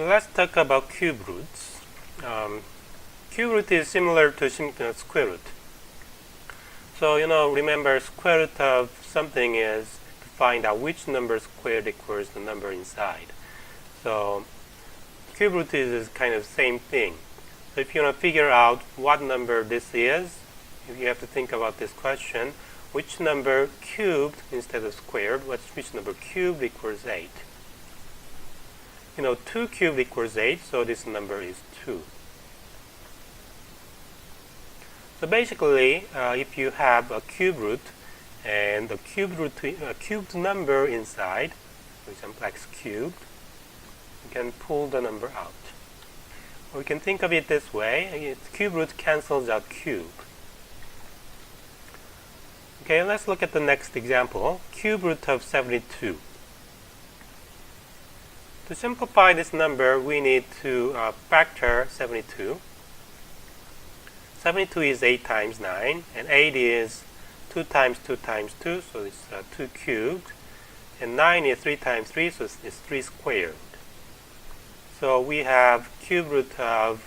Let's talk about cube roots. Cube root is similar to square root. So, remember, square root of something is to find out which number squared equals the number inside. So, cube root is kind of same thing. So, if you want to figure out what number this is, you have to think about this question. Which number cubed instead of squared? Which number cubed equals 8? 2 cubed equals 8, so this number is 2. So basically, if you have a cube root and a cubed number inside, for example x cubed, you can pull the number out. Or you can think of it this way: cube root cancels out cube. Okay, let's look at the next example. Cube root of 72. To simplify this number, we need to factor 72. 72 is 8 times 9, and 8 is 2 times 2 times 2, so it's 2 cubed. And 9 is 3 times 3, so it's 3 squared. So we have cube root of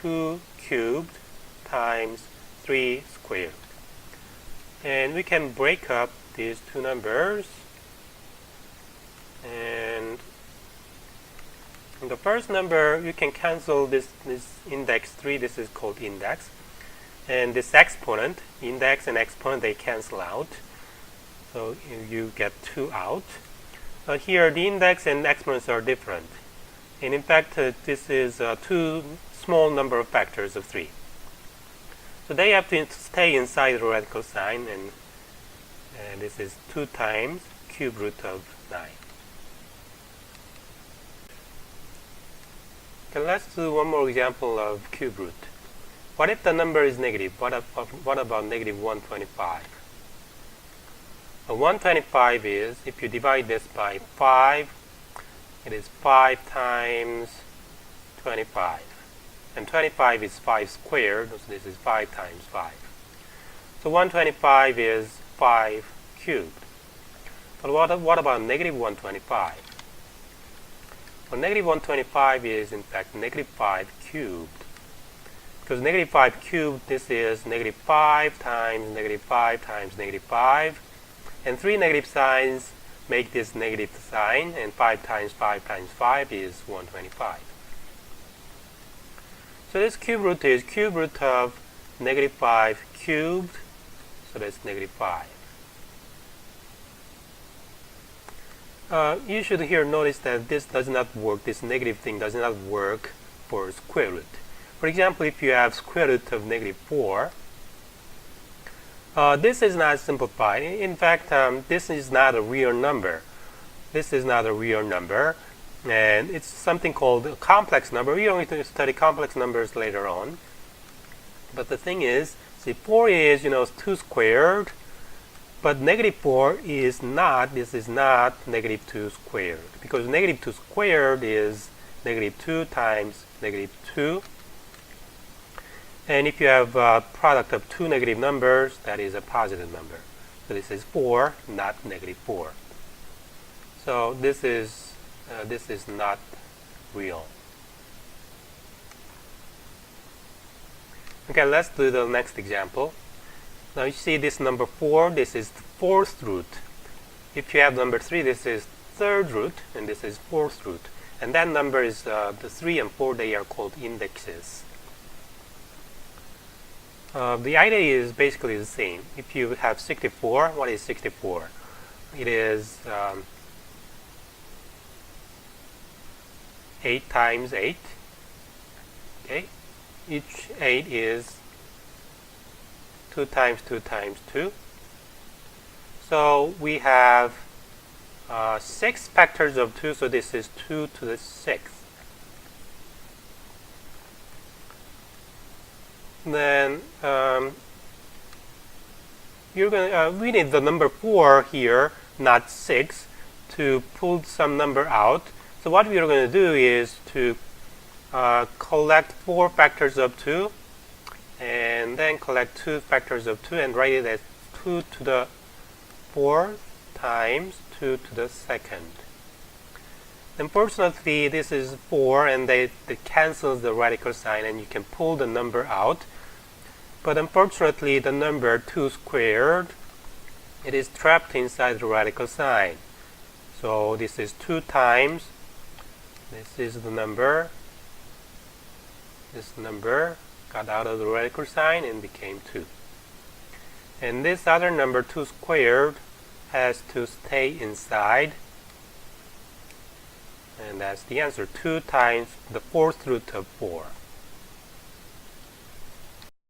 2 cubed times 3 squared. And we can break up these two numbers. And the first number, you can cancel this index 3. This is called index. And this exponent, index and exponent, they cancel out. So you get 2 out. But here, the index and exponents are different. And in fact, this is 2 small number of factors of 3. So they have to stay inside the radical sign, and this is 2 times cube root of 9. Okay, let's do one more example of cube root. What if the number is negative? What about negative 125? 125 is, if you divide this by 5, it is 5 times 25. And 25 is 5 squared, so this is 5 times 5. So 125 is 5 cubed. But what about negative 125? Well, negative 125 is in fact negative 5 cubed. Because negative 5 cubed, this is negative 5 times negative 5 times negative 5. And 3 negative signs make this negative sign, and 5 times 5 times 5 is 125. So this cube root is cube root of negative 5 cubed, so that's negative 5. You should here notice that this does not work, this negative thing does not work for square root. For example, if you have square root of negative 4, this is not simplified. In fact, this is not a real number. This is not a real number. And it's something called a complex number. We are going to study complex numbers later on. But the thing is, see, 4 is, 2 squared. But negative 4 is not, this is not negative 2 squared. Because negative 2 squared is negative 2 times negative 2. And if you have a product of 2 negative numbers, that is a positive number. So this is 4, not negative 4. So this is not real. Okay, let's do the next example. Now you see this number 4, this is the 4th root. If you have number 3, this is 3rd root, and this is 4th root. And that number is the 3 and 4, they are called indexes. The idea is basically the same. If you have 64, what is 64? It is 8 times 8. Okay, each 8 is 2 times 2 times 2. So we have 6 factors of 2, so this is 2 to the 6th. Then we need the number 4 here, not 6, to pull some number out. So what we are going to do is to collect 4 factors of 2, and then collect 2 factors of 2 and write it as 2 to the 4th times 2 to the 2nd. Unfortunately, this is 4 and it cancels the radical sign and you can pull the number out. But unfortunately, the number 2 squared, it is trapped inside the radical sign. So this is 2 times, this is the number, this number got out of the radical sign and became 2. And this other number 2 squared has to stay inside. And that's the answer, 2 times the 4th root of 4.